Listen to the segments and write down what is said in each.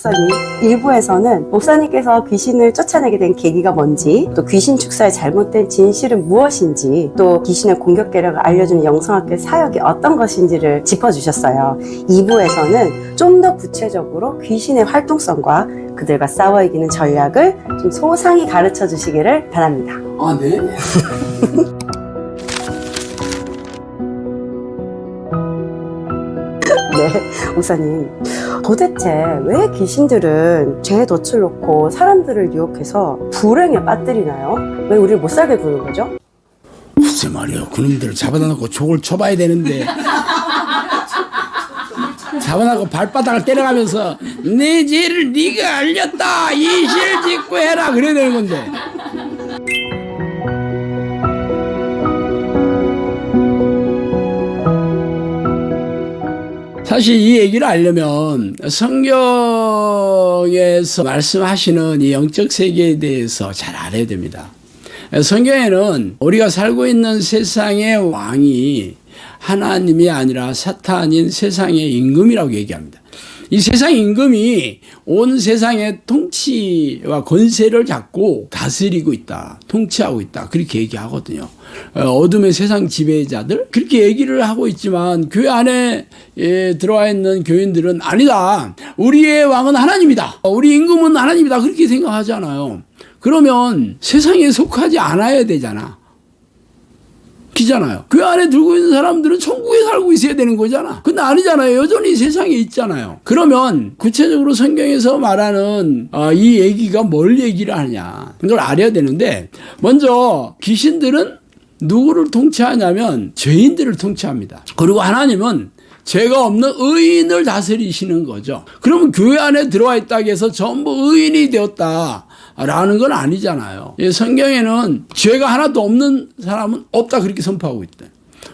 목사님, 1부에서는 목사님께서 귀신을 쫓아내게 된 계기가 뭔지, 또 귀신 축사의 잘못된 진실은 무엇인지, 또 귀신의 공격계략을 알려주는 영성학교 사역이 어떤 것인지를 짚어주셨어요. 2부에서는 좀 더 구체적으로 귀신의 활동성과 그들과 싸워 이기는 전략을 좀 소상히 가르쳐 주시기를 바랍니다. 아, 네? 네, 목사님. 도대체 왜 귀신들은 죄에 덫을 놓고 사람들을 유혹해서 불행에 빠뜨리나요? 왜 우리를 못 살게 구는 거죠? 글쎄 말이요. 그놈들을 잡아다 놓고 족을 쳐봐야 되는데 잡아놓고 발바닥을 때려가면서 내 죄를 네가 알렸다. 이실 짓고 해라. 그래야 되는 건데. 사실 이 얘기를 알려면 성경에서 말씀하시는 이 영적 세계에 대해서 잘 알아야 됩니다. 성경에는 우리가 살고 있는 세상의 왕이 하나님이 아니라 사탄인 세상의 임금이라고 얘기합니다. 이 세상 임금이 온 세상의 통치와 권세를 잡고 다스리고 있다. 통치하고 있다. 그렇게 얘기하거든요. 어둠의 세상 지배자들? 그렇게 얘기를 하고 있지만 교회 안에 들어와 있는 교인들은 아니다. 우리의 왕은 하나님이다. 우리 임금은 하나님이다. 그렇게 생각하잖아요. 그러면 세상에 속하지 않아야 되잖아. 기잖아요. 그 안에 들고 있는 사람들은 천국에 살고 있어야 되는 거잖아. 근데 아니잖아요. 여전히 세상에 있잖아요. 그러면 구체적으로 성경에서 말하는 이 얘기가 뭘 얘기를 하냐. 이걸 알아야 되는데 먼저 귀신들은 누구를 통치하냐면 죄인들을 통치합니다. 그리고 하나님은 죄가 없는 의인을 다스리시는 거죠. 그러면 교회 안에 들어와 있다고 해서 전부 의인이 되었다. 라는 건 아니잖아요. 성경에는 죄가 하나도 없는 사람은 없다 그렇게 선포하고 있대.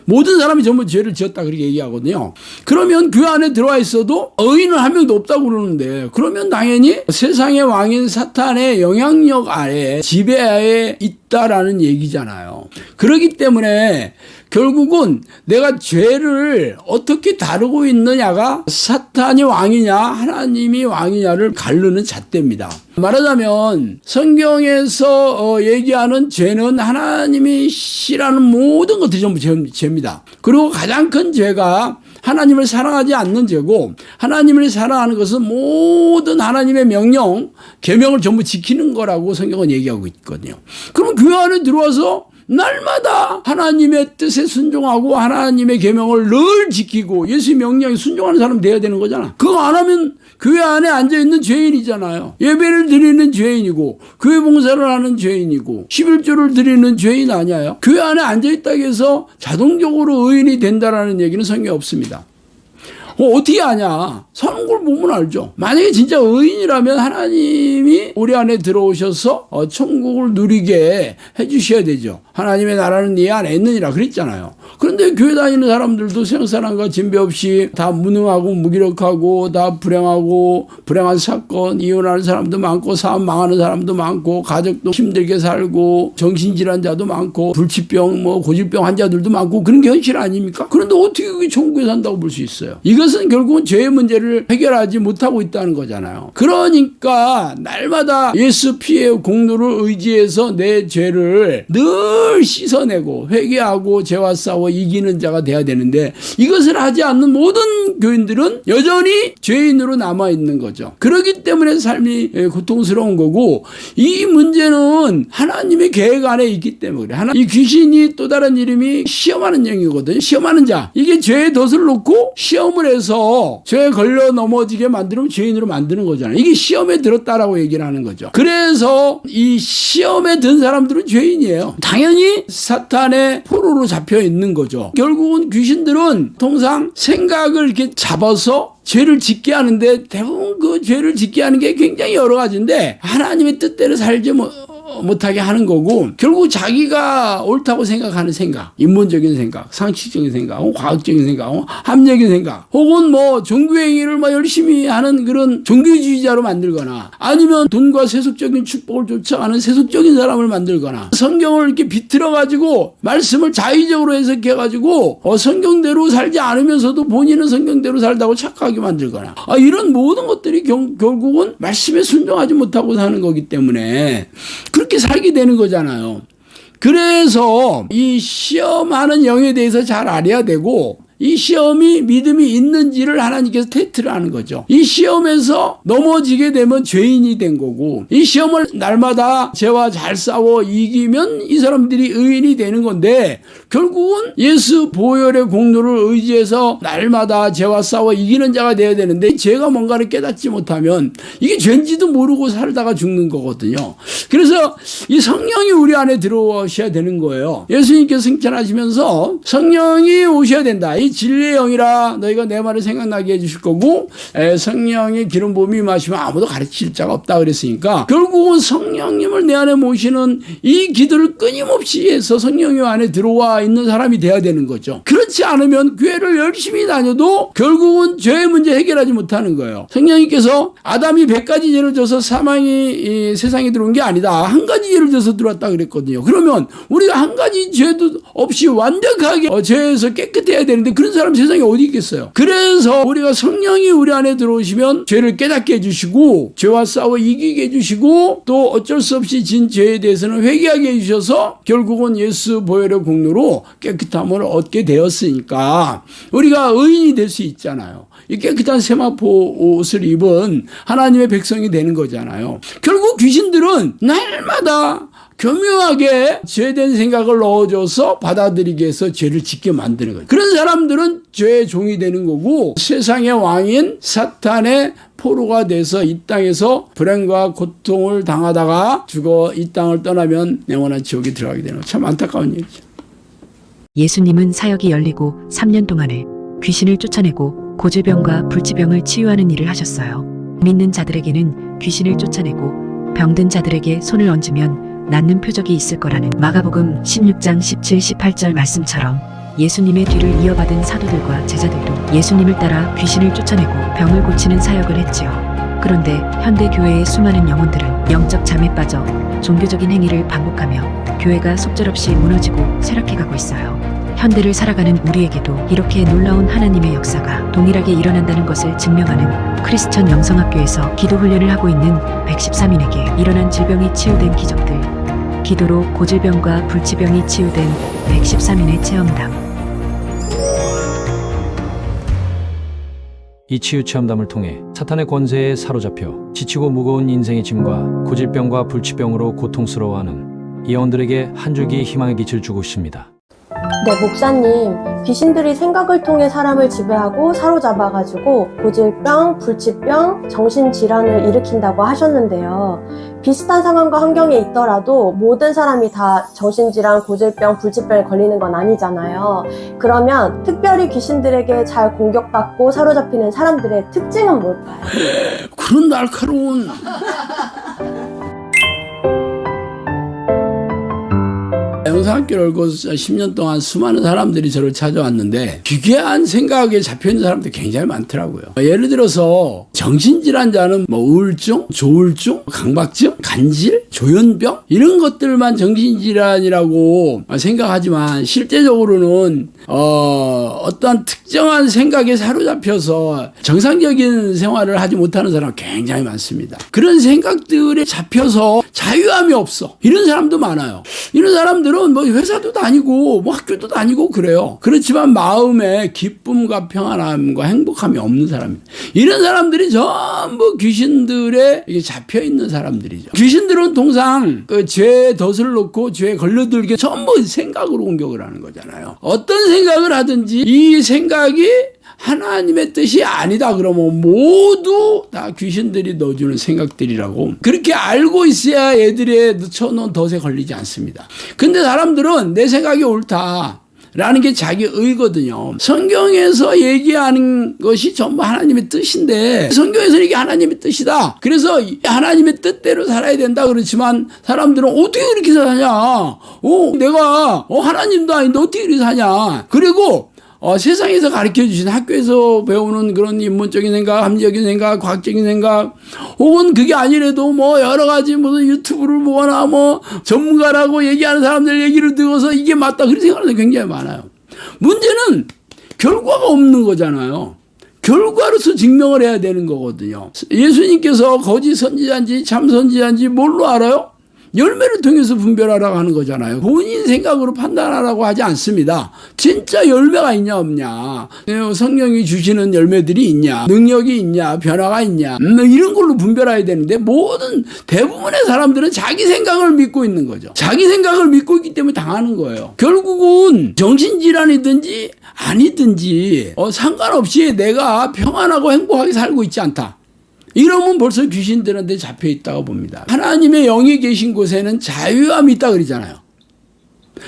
모든 사람이 전부 죄를 지었다 그렇게 얘기하거든요. 그러면 교회 안에 들어와 있어도 의인은 한 명도 없다고 그러는데 그러면 당연히 세상의 왕인 사탄의 영향력 아래 지배하에 있다라는 얘기잖아요. 그렇기 때문에 결국은 내가 죄를 어떻게 다루고 있느냐가 사탄이 왕이냐 하나님이 왕이냐를 가르는 잣대입니다. 말하자면 성경에서 얘기하는 죄는 하나님이 싫어하는 모든 것들이 전부 죄입니다. 그리고 가장 큰 죄가 하나님을 사랑하지 않는 죄고 하나님을 사랑하는 것은 모든 하나님의 명령, 계명을 전부 지키는 거라고 성경은 얘기하고 있거든요. 그럼 교회 안에 들어와서 날마다 하나님의 뜻에 순종하고 하나님의 계명을 늘 지키고 예수의 명령에 순종하는 사람 돼야 되는 거잖아. 그거 안 하면 교회 안에 앉아있는 죄인이잖아요. 예배를 드리는 죄인이고 교회 봉사를 하는 죄인이고 11조를 드리는 죄인 아니에요. 교회 안에 앉아있다고 해서 자동적으로 의인이 된다라는 얘기는 성경에 없습니다. 어떻게 아냐? 사는 걸 보면 알죠. 만약에 진짜 의인이라면 하나님이 우리 안에 들어오셔서 천국을 누리게 해주셔야 되죠. 하나님의 나라는 네 안에 있느니라 그랬잖아요. 그런데 교회 다니는 사람들도 세상 사람과 진배 없이 다 무능하고 무기력하고 다 불행하고 불행한 사건, 이혼하는 사람도 많고 사업 망하는 사람도 많고 가족도 힘들게 살고 정신질환자도 많고 불치병 고질병 환자들도 많고 그런 게 현실 아닙니까? 그런데 어떻게 그게 천국에 산다고 볼 수 있어요? 이것은 결국은 죄의 문제를 해결하지 못하고 있다는 거잖아요. 그러니까 날마다 예수 피의 공로를 의지해서 내 죄를 늘 씻어내고 회개하고 죄와 싸워 이기는 자가 돼야 되는데 이것을 하지 않는 모든 교인들은 여전히 죄인으로 남아있는 거죠. 그렇기 때문에 삶이 고통스러운 거고 이 문제는 하나님의 계획 안에 있기 때문에 그래. 이 귀신이 또 다른 이름이 시험하는 영이거든요. 시험하는 자. 이게 죄의 덫을 놓고 시험을 해서 죄에 걸려 넘어지게 만들면 죄인으로 만드는 거잖아요. 이게 시험에 들었다라고 얘기를 하는 거죠. 그래서 이 시험에 든 사람들은 죄인이에요. 당연히 사탄의 포로로 잡혀 있는 거죠. 결국은 귀신들은 통상 생각을 이렇게 잡아서 죄를 짓게 하는데 대부분 그 죄를 짓게 하는 게 굉장히 여러 가지인데 하나님의 뜻대로 살지 못하게 하는 거고, 결국 자기가 옳다고 생각하는 생각, 인본적인 생각, 상식적인 생각, 과학적인 생각, 합리적인 생각, 혹은 뭐 종교행위를 뭐 열심히 하는 그런 종교주의자로 만들거나, 아니면 돈과 세속적인 축복을 쫓아가는 세속적인 사람을 만들거나, 성경을 이렇게 비틀어가지고 말씀을 자의적으로 해석해가지고 성경대로 살지 않으면서도 본인은 성경대로 살다고 착각하게 만들거나, 이런 모든 것들이 결국은 말씀에 순종하지 못하고 사는 거기 때문에 그렇게 살게 되는 거잖아요. 그래서 이 시험하는 영에 대해서 잘 알아야 되고, 이 시험이 믿음이 있는지를 하나님께서 테스트를 하는 거죠. 이 시험에서 넘어지게 되면 죄인이 된 거고, 이 시험을 날마다 죄와 잘 싸워 이기면 이 사람들이 의인이 되는 건데, 결국은 예수 보혈의 공로를 의지해서 날마다 죄와 싸워 이기는 자가 되어야 되는데, 죄가 뭔가를 깨닫지 못하면 이게 죄인지도 모르고 살다가 죽는 거거든요. 그래서 이 성령이 우리 안에 들어오셔야 되는 거예요. 예수님께서 승천하시면서 성령이 오셔야 된다. 이 진리의 영이라 너희가 내 말을 생각나게 해주실 거고, 성령의 기름 부음이 임하시면 아무도 가르칠 자가 없다 그랬으니까, 결국은 성령님을 내 안에 모시는 이 기도를 끊임없이 해서 성령이 안에 들어와 있는 사람이 돼야 되는 거죠. 그렇지 않으면 교회를 열심히 다녀도 결국은 죄의 문제 해결하지 못하는 거예요. 성령님께서 아담이 100가지 죄를 져서 사망이 이 세상에 들어온 게 아니다, 한 가지 죄를 져서 들어왔다 그랬거든요. 그러면 우리가 한 가지 죄도 없이 완벽하게 죄에서 깨끗해야 되는데, 그런 사람 세상에 어디 있겠어요. 그래서 우리가 성령이 우리 안에 들어오시면 죄를 깨닫게 해주시고, 죄와 싸워 이기게 해주시고, 또 어쩔 수 없이 진 죄에 대해서는 회개하게 해주셔서 결국은 예수 보혈의 공로로 깨끗함을 얻게 되었으니까 우리가 의인이 될 수 있잖아요. 이 깨끗한 세마포 옷을 입은 하나님의 백성이 되는 거잖아요. 결국 귀신들은 날마다 교묘하게 죄된 생각을 넣어줘서 받아들이게 해서 죄를 짓게 만드는 거예요. 그런 사람들은 죄의 종이 되는 거고, 세상의 왕인 사탄의 포로가 돼서 이 땅에서 불행과 고통을 당하다가 죽어 이 땅을 떠나면 영원한 지옥에 들어가게 되는 거예요. 참 안타까운 얘기죠. 예수님은 사역이 열리고 3년 동안에 귀신을 쫓아내고 고질병과 불치병을 치유하는 일을 하셨어요. 믿는 자들에게는 귀신을 쫓아내고 병든 자들에게 손을 얹으면 낫는 표적이 있을 거라는 마가복음 16장 17, 18절 말씀처럼, 예수님의 뒤를 이어받은 사도들과 제자들도 예수님을 따라 귀신을 쫓아내고 병을 고치는 사역을 했지요. 그런데 현대 교회의 수많은 영혼들은 영적 잠에 빠져 종교적인 행위를 반복하며 교회가 속절없이 무너지고 쇠락해가고 있어요. 현대를 살아가는 우리에게도 이렇게 놀라운 하나님의 역사가 동일하게 일어난다는 것을 증명하는 크리스천 영성학교에서 기도 훈련을 하고 있는 113인에게 일어난 질병이 치유된 기적들, 기도로 고질병과 불치병이 치유된 113인의 체험담. 이 치유 체험담을 통해 사탄의 권세에 사로잡혀 지치고 무거운 인생의 짐과 고질병과 불치병으로 고통스러워하는 이 영혼들에게 한 줄기 희망의 빛을 주고 싶습니다. 네, 목사님. 귀신들이 생각을 통해 사람을 지배하고 사로잡아가지고 고질병, 불치병, 정신질환을 일으킨다고 하셨는데요. 비슷한 상황과 환경에 있더라도 모든 사람이 다 정신질환, 고질병, 불치병에 걸리는 건 아니잖아요. 그러면 특별히 귀신들에게 잘 공격받고 사로잡히는 사람들의 특징은 뭘까요? 그런 날카로운 영상학교를 열고 10년 동안 수많은 사람들이 저를 찾아왔는데, 기괴한 생각에 잡혀있는 사람들이 굉장히 많더라고요. 예를 들어서 정신질환자는 뭐 우울증, 조울증, 강박증, 간질, 조현병 이런 것들만 정신질환이라고 생각하지만, 실제적으로는 어떠한 특정한 생각에 사로잡혀서 정상적인 생활을 하지 못하는 사람이 굉장히 많습니다. 그런 생각들에 잡혀서 자유함이 없어, 이런 사람도 많아요. 이런 사람들은 뭐 회사도 다니고 뭐 학교도 다니고 그래요. 그렇지만 마음에 기쁨과 평안함과 행복함이 없는 사람입니다. 이런 사람들이 전부 귀신들에 잡혀 있는 사람들이죠. 귀신들은 통상 그 죄의 덫을 놓고 죄에 걸려들게 전부 생각으로 공격을 하는 거잖아요. 어떤 생각을 하든지 이 생각이 하나님의 뜻이 아니다 그러면 모두 다 귀신들이 넣어주는 생각들이라고, 그렇게 알고 있어야 애들의 쳐놓은 덫에 걸리지 않습니다. 근데 사람들은 내 생각이 옳다, 라는 게 자기 의거든요. 성경에서 얘기하는 것이 전부 하나님의 뜻인데 성경에서 이게 하나님의 뜻이다. 그래서 하나님의 뜻대로 살아야 된다 그렇지만 사람들은 어떻게 그렇게 사냐? 내가 하나님도 아닌데 어떻게 그렇게 사냐? 그리고 세상에서 가르쳐 주신 학교에서 배우는 그런 인문적인 생각, 합리적인 생각, 과학적인 생각, 혹은 그게 아니래도 뭐 여러 가지 무슨 유튜브를 보거나 뭐 전문가라고 얘기하는 사람들 얘기를 듣고서 이게 맞다 그렇게 생각하는 게 굉장히 많아요. 문제는 결과가 없는 거잖아요. 결과로서 증명을 해야 되는 거거든요. 예수님께서 거짓 선지자인지 참 선지자인지 뭘로 알아요? 열매를 통해서 분별하라고 하는 거잖아요. 본인 생각으로 판단하라고 하지 않습니다. 진짜 열매가 있냐 없냐, 성령이 주시는 열매들이 있냐, 능력이 있냐, 변화가 있냐, 이런 걸로 분별해야 되는데 대부분의 사람들은 자기 생각을 믿고 있는 거죠. 자기 생각을 믿고 있기 때문에 당하는 거예요. 결국은 정신질환이든지 아니든지 상관없이 내가 평안하고 행복하게 살고 있지 않다. 이러면 벌써 귀신들한테 잡혀 있다고 봅니다. 하나님의 영이 계신 곳에는 자유함이 있다 그러잖아요.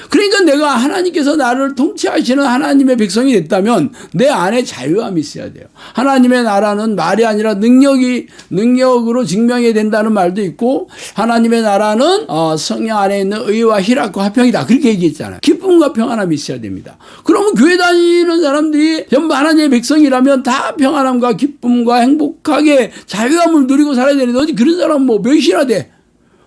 그러니까 내가 하나님께서 나를 통치하시는 하나님의 백성이 됐다면 내 안에 자유함이 있어야 돼요. 하나님의 나라는 말이 아니라 능력으로 증명해야 된다는 말도 있고, 하나님의 나라는 성령 안에 있는 의와 희락과 화평이다 그렇게 얘기했잖아요. 기쁨과 평안함이 있어야 됩니다. 그러면 교회 다니는 사람들이 전부 하나님의 백성이라면 다 평안함과 기쁨과 행복하게 자유함을 누리고 살아야 되는데 어디 그런 사람 뭐 몇이나 돼?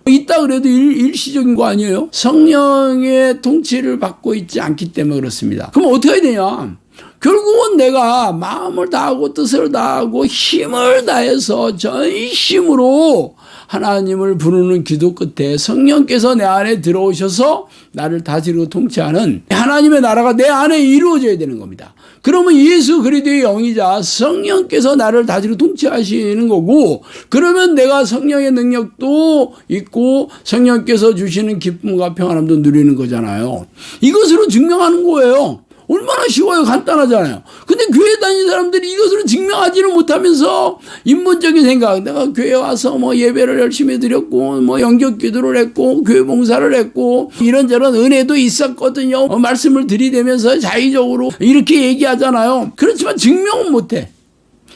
있다 그래도 일시적인 거 아니에요? 성령의 통치를 받고 있지 않기 때문에 그렇습니다. 그럼 어떻게 해야 되냐? 결국은 내가 마음을 다하고 뜻을 다하고 힘을 다해서 전심으로 하나님을 부르는 기도 끝에 성령께서 내 안에 들어오셔서 나를 다스리고 통치하는 하나님의 나라가 내 안에 이루어져야 되는 겁니다. 그러면 예수 그리스도의 영이자 성령께서 나를 다스리고 통치하시는 거고, 그러면 내가 성령의 능력도 있고 성령께서 주시는 기쁨과 평안함도 누리는 거잖아요. 이것으로 증명하는 거예요. 얼마나 쉬워요. 간단하잖아요. 근데 교회 다니는 사람들이 이것으로 증명하지는 못하면서 인문적인 생각, 내가 교회 와서 뭐 예배를 열심히 드렸고 뭐 영적 기도를 했고 교회 봉사를 했고 이런저런 은혜도 있었거든요. 말씀을 들이대면서 자의적으로 이렇게 얘기하잖아요. 그렇지만 증명은 못해.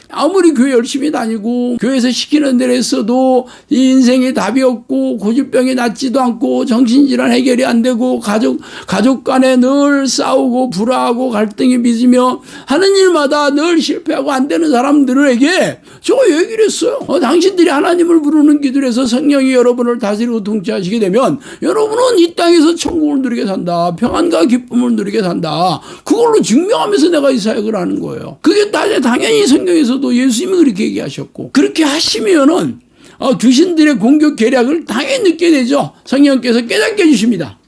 아무리 교회 열심히 다니고 교회에서 시키는 대로 했어도 이 인생에 답이 없고 고질병이 낫지도 않고 정신질환 해결이 안 되고 가족 간에 늘 싸우고 불화하고 갈등이 빚으며 하는 일마다 늘 실패하고 안 되는 사람들에게 저 얘기를 했어요. 당신들이 하나님을 부르는 기도를 해서 성령이 여러분을 다스리고 통치하시게 되면 여러분은 이 땅에서 천국을 누리게 산다. 평안과 기쁨을 누리게 산다. 그걸로 증명하면서 내가 이 사역을 하는 거예요. 그게 당연히 성경에서 예수님이 그렇게 얘기하셨고, 그렇게 하시면은 귀신들의 공격 계략을 당연히 느끼게 되죠. 성령께서 깨닫게 해주십니다.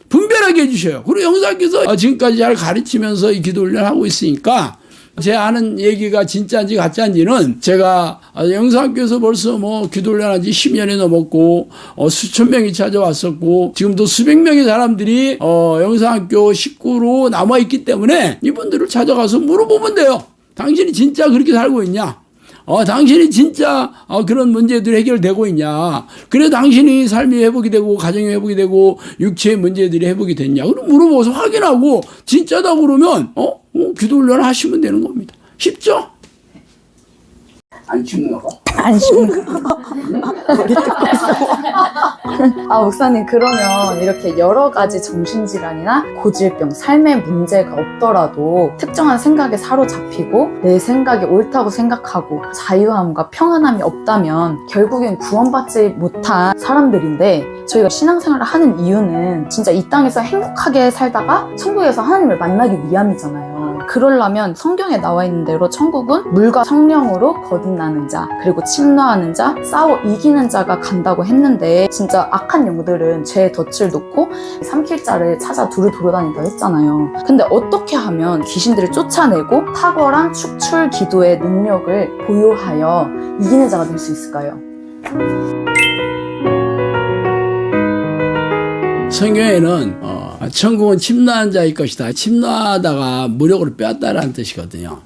분별하게 해주셔요. 그리고 영사께서 지금까지 잘 가르치면서 이 기도 훈련을 하고 있으니까 제 아는 얘기가 진짜인지 가짜인지는 제가 영사학교에서 벌써 뭐 기도 훈련한 지 10년이 넘었고 수천 명이 찾아왔었고 지금도 수백 명의 사람들이 영사학교 식구로 남아있기 때문에 이분들을 찾아가서 물어보면 돼요. 당신이 진짜 그렇게 살고 있냐? 당신이 진짜 그런 문제들이 해결되고 있냐? 그래 당신이 삶이 회복이 되고 가정이 회복이 되고 육체의 문제들이 회복이 됐냐? 그럼 물어보고서 확인하고 진짜다 그러면 기도 훈련을 하시면 되는 겁니다. 쉽죠? 안 죽는 거? 안 죽는 거. 목사님, 그러면 이렇게 여러 가지 정신질환이나 고질병, 삶의 문제가 없더라도 특정한 생각에 사로잡히고 내 생각이 옳다고 생각하고 자유함과 평안함이 없다면 결국엔 구원받지 못한 사람들인데, 저희가 신앙생활을 하는 이유는 진짜 이 땅에서 행복하게 살다가 천국에서 하나님을 만나기 위함이잖아요. 그러려면 성경에 나와 있는 대로 천국은 물과 성령으로 거듭나는 자, 그리고 침노하는 자, 싸워 이기는 자가 간다고 했는데, 진짜 악한 영들은 죄의 덫을 놓고 삼킬 자를 찾아 두루 돌아다닌다고 했잖아요. 근데 어떻게 하면 귀신들을 쫓아내고 탁월한 축출 기도의 능력을 보유하여 이기는 자가 될 수 있을까요? 성경에는 천국은 침노한 자일 것이다. 침노하다가 무력으로 빼앗다라는 뜻이거든요.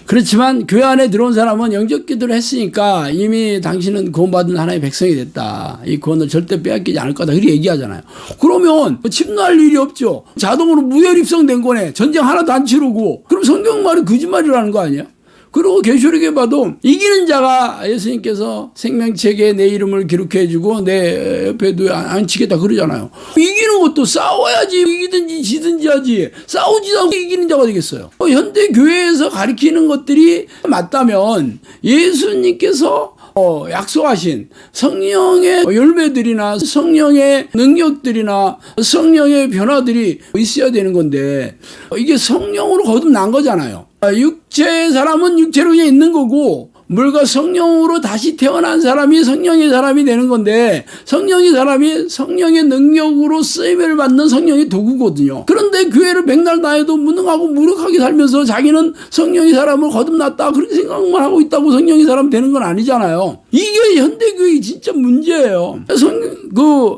그렇지만 교회 안에 들어온 사람은 영적 기도를 했으니까 이미 당신은 구원받은 하나님의 백성이 됐다. 이 구원을 절대 빼앗기지 않을 거다. 그렇게 얘기하잖아요. 그러면 침노할 일이 없죠. 자동으로 무혈 입성된 거네. 전쟁 하나도 안 치르고. 그럼 성경 말이 거짓말이라는 거 아니야? 그리고 계시록에 봐도 이기는 자가 예수님께서 생명책에 내 이름을 기록해주고 내 옆에도 앉히겠다 그러잖아요. 이기는 것도 싸워야지. 이기든지 지든지 하지. 싸우지도 않고 이기는 자가 되겠어요. 현대 교회에서 가르치는 것들이 맞다면 예수님께서 약속하신 성령의 열매들이나 성령의 능력들이나 성령의 변화들이 있어야 되는 건데 이게 성령으로 거듭난 거잖아요. 육체의 사람은 육체로 그냥 있는 거고 물과 성령으로 다시 태어난 사람이 성령의 사람이 되는 건데 성령의 사람이 성령의 능력으로 쓰임을 받는 성령의 도구거든요. 그런데 교회를 백날 다해도 무능하고 무력하게 살면서 자기는 성령의 사람을 거듭났다 그렇게 생각만 하고 있다고 성령의 사람 되는 건 아니잖아요. 이게 현대교회의 진짜 문제예요.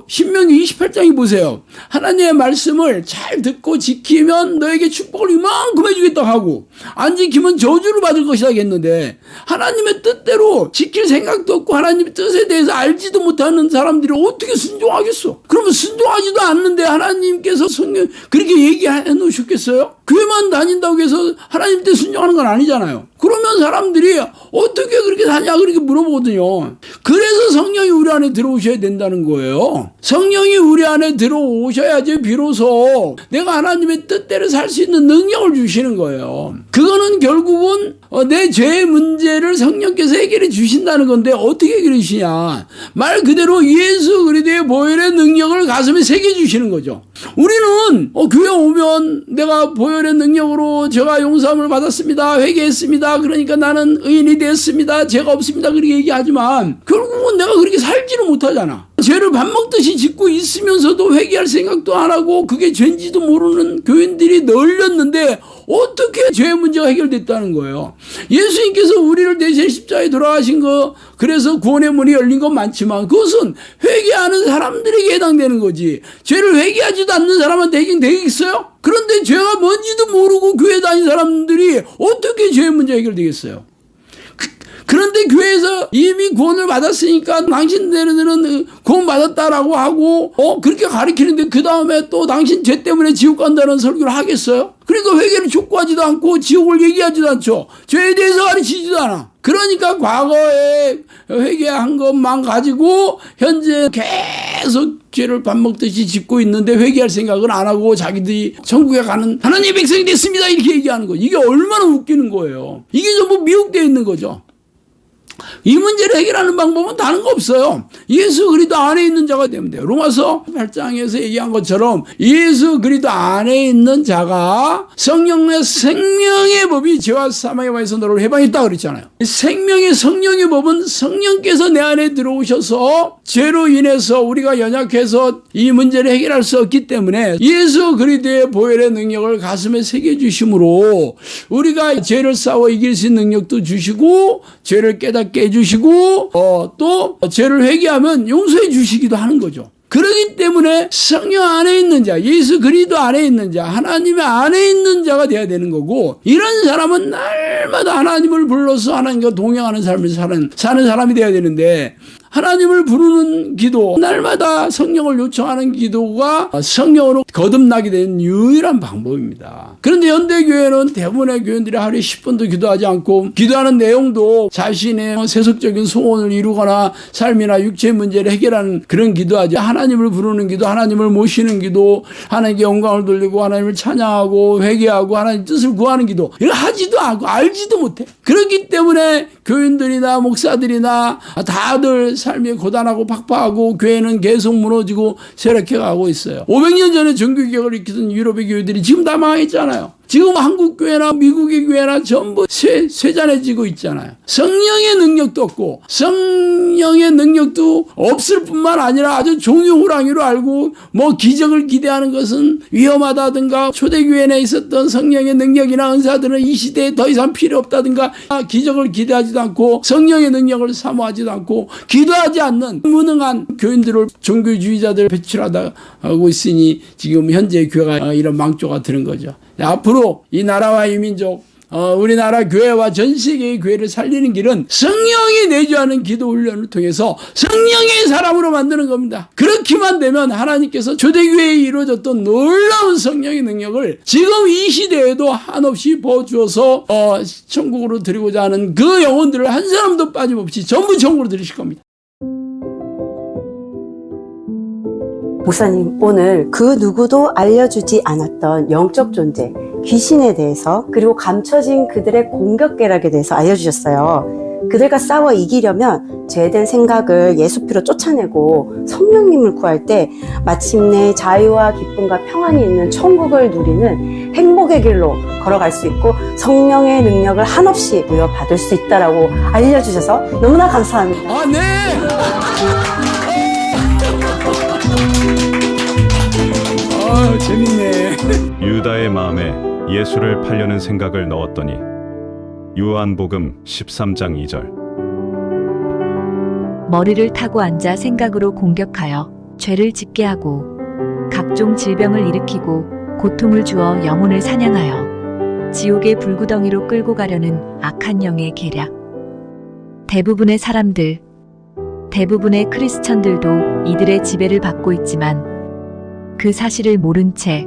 신명기 28장에 보세요. 하나님의 말씀을 잘 듣고 지키면 너에게 축복을 이만큼 해주겠다 하고 안 지키면 저주를 받을 것이다 했는데 하나님의 뜻대로 지킬 생각도 없고 하나님의 뜻에 대해서 알지도 못하는 사람들이 어떻게 순종하겠어? 그러면 순종하지도 않는데 하나님께서 성경 그렇게 얘기해 놓으셨겠어요? 교회만 다닌다고 해서 하나님 때 순종하는 건 아니잖아요. 그러면 사람들이 어떻게 그렇게 사냐 그렇게 물어보거든요. 그래서 성령이 우리 안에 들어오셔야 된다는 거예요. 성령이 우리 안에 들어오셔야지 비로소 내가 하나님의 뜻대로 살 수 있는 능력을 주시는 거예요. 그거는 결국은 내 죄의 문제를 성령께서 해결해 주신다는 건데 어떻게 해결해 주시냐. 말 그대로 예수 그리스도의 보혈의 능력을 가슴에 새겨 주시는 거죠. 우리는 교회 오면 내가 보혈의 능력으로 제가 용서함을 받았습니다. 회개했습니다. 그러니까 나는 의인이 됐습니다. 죄가 없습니다. 그렇게 얘기하지만 결국은 내가 그렇게 살지는 못하잖아. 죄를 밥 먹듯이 짓고 있으면서도 회개할 생각도 안 하고 그게 죄인지도 모르는 교인들이 널렸는데 어떻게 죄의 문제가 해결됐다는 거예요. 예수님께서 우리를 대신 십자가에 돌아가신 거 그래서 구원의 문이 열린 건 많지만 그것은 회개하는 사람들에게 해당되는 거지 죄를 회개하지도 않는 사람한테 되겠어요? 그런데 죄가 뭔지도 모르고 교회 다닌 사람들이 어떻게 죄의 문제 해결되겠어요? 그런데 교회에서 이미 구원을 받았으니까 당신들은 구원 받았다라고 하고 그렇게 가르치는데 그 다음에 또 당신 죄 때문에 지옥 간다는 설교를 하겠어요? 그러니까 회개를 촉구하지도 않고 지옥을 얘기하지도 않죠. 죄에 대해서 가르치지도 않아. 그러니까 과거에 회개한 것만 가지고 현재 계속 죄를 밥 먹듯이 짓고 있는데 회개할 생각을 안 하고 자기들이 천국에 가는 하나님의 백성이 됐습니다 이렇게 얘기하는 거죠. 이게 얼마나 웃기는 거예요. 이게 전부 미혹되어 있는 거죠. 이 문제를 해결하는 방법은 다른 거 없어요. 예수 그리스도 안에 있는 자가 되면 돼요. 로마서 8장에서 얘기한 것처럼 예수 그리스도 안에 있는 자가 성령의 생명의 법이 죄와 사망의 법에서 너를 해방했다 그랬잖아요. 생명의 성령의 법은 성령께서 내 안에 들어오셔서 죄로 인해서 우리가 연약해서 이 문제를 해결할 수 없기 때문에 예수 그리스도의 보혈의 능력을 가슴에 새겨주심으로 우리가 죄를 싸워 이길 수 있는 능력도 주시고 죄를 깨닫게 해주시고 또 죄를 회개하면 용서해 주시기도 하는 거죠. 그렇기 때문에 성령 안에 있는 자, 예수 그리스도 안에 있는 자, 하나님의 안에 있는 자가 돼야 되는 거고 이런 사람은 날마다 하나님을 불러서 하나님과 동행하는 삶을 사는 사람이 돼야 되는데 하나님을 부르는 기도, 날마다 성령을 요청하는 기도가 성령으로 거듭나게 되는 유일한 방법입니다. 그런데 현대교회는 대부분의 교인들이 하루에 10분도 기도하지 않고 기도하는 내용도 자신의 세속적인 소원을 이루거나 삶이나 육체의 문제를 해결하는 그런 기도하지 하나님을 부르는 기도, 하나님을 모시는 기도, 하나님께 영광을 돌리고 하나님을 찬양하고 회개하고 하나님 뜻을 구하는 기도 이걸 하지도 않고 알지도 못해. 그렇기 때문에 교인들이나 목사들이나 다들 삶이 고단하고 팍팍하고 교회는 계속 무너지고 쇠락해가고 있어요. 500년 전에 종교개혁을 일으키던 유럽의 교회들이 지금 다 망했잖아요. 지금 한국 교회나 미국의 교회나 전부 쇠잔해지고 있잖아요. 성령의 능력도 없고 성령의 능력도 없을 뿐만 아니라 아주 종이호랑이로 알고 기적을 기대하는 것은 위험하다든가 초대교회 내에 있었던 성령의 능력이나 은사들은 이 시대에 더 이상 필요 없다든가 기적을 기대하지도 않고 성령의 능력을 사모하지도 않고 기도하지 않는 무능한 교인들을 종교주의자들 배출하다 하고 있으니 지금 현재 교회가 이런 망조가 드는 거죠. 앞으로 이 나라와 이 민족 우리나라 교회와 전 세계의 교회를 살리는 길은 성령이 내주하는 기도 훈련을 통해서 성령의 사람으로 만드는 겁니다. 그렇게만 되면 하나님께서 초대교회에 이루어졌던 놀라운 성령의 능력을 지금 이 시대에도 한없이 부어주어서 천국으로 드리고자 하는 그 영혼들을 한 사람도 빠짐없이 전부 천국으로 드리실 겁니다. 목사님, 오늘 그 누구도 알려주지 않았던 영적 존재, 귀신에 대해서, 그리고 감춰진 그들의 공격계략에 대해서 알려주셨어요. 그들과 싸워 이기려면 죄된 생각을 예수피로 쫓아내고 성령님을 구할 때 마침내 자유와 기쁨과 평안이 있는 천국을 누리는 행복의 길로 걸어갈 수 있고 성령의 능력을 한없이 부여받을 수 있다라고 알려주셔서 너무나 감사합니다. 아, 네! 재밌네. 유다의 마음에 예수를 팔려는 생각을 넣었더니 요한복음 13장 2절. 머리를 타고 앉아 생각으로 공격하여 죄를 짓게 하고 각종 질병을 일으키고 고통을 주어 영혼을 사냥하여 지옥의 불구덩이로 끌고 가려는 악한 영의 계략. 대부분의 사람들, 대부분의 크리스천들도 이들의 지배를 받고 있지만 그 사실을 모른 채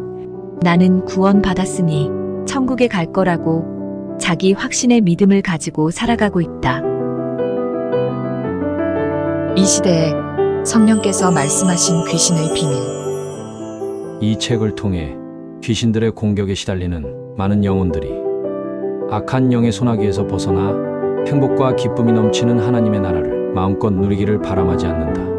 나는 구원받았으니 천국에 갈 거라고 자기 확신의 믿음을 가지고 살아가고 있다. 이 시대에 성령께서 말씀하신 귀신의 비밀. 이 책을 통해 귀신들의 공격에 시달리는 많은 영혼들이 악한 영의 소나기에서 벗어나 행복과 기쁨이 넘치는 하나님의 나라를 마음껏 누리기를 바람하지 않는다.